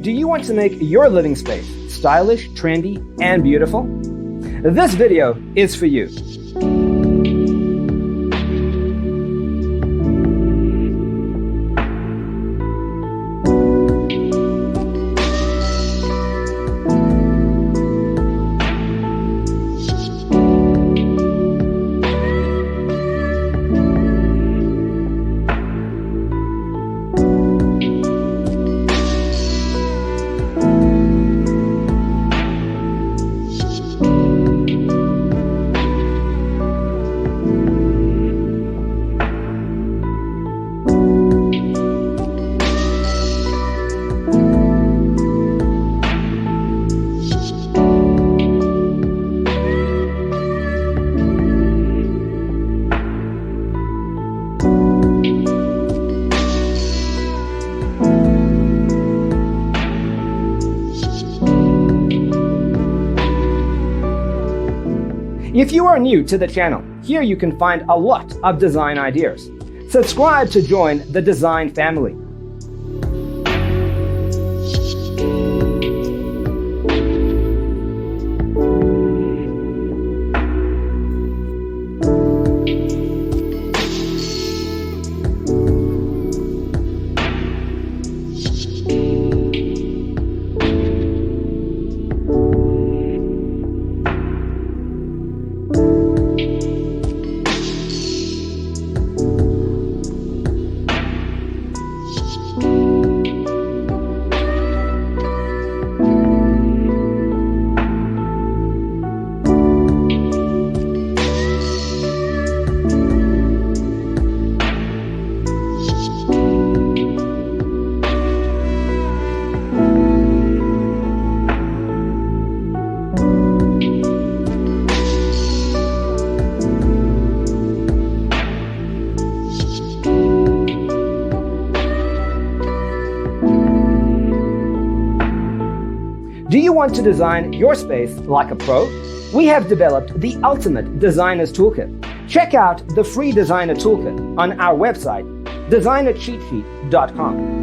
Do you want to make your living space stylish, trendy, and beautiful? This video is for you. If you are new to the channel, here you can find a lot of design ideas. Subscribe to join the design family. Do you want to design your space like a pro? We have developed the ultimate designer's toolkit. Check out the free designer toolkit on our website, designercheatsheet.com.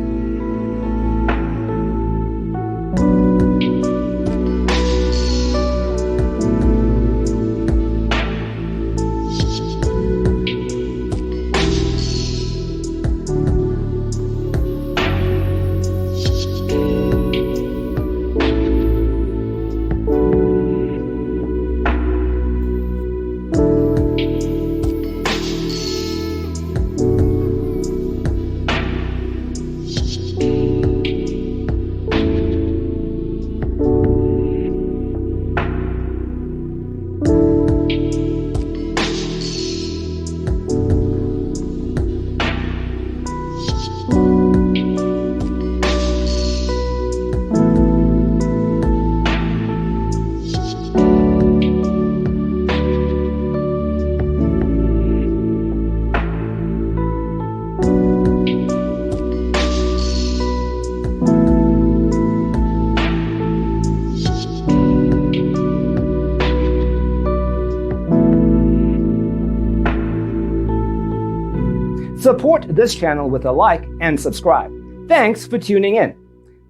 Support this channel with a like and subscribe. Thanks for tuning in.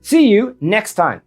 See you next time.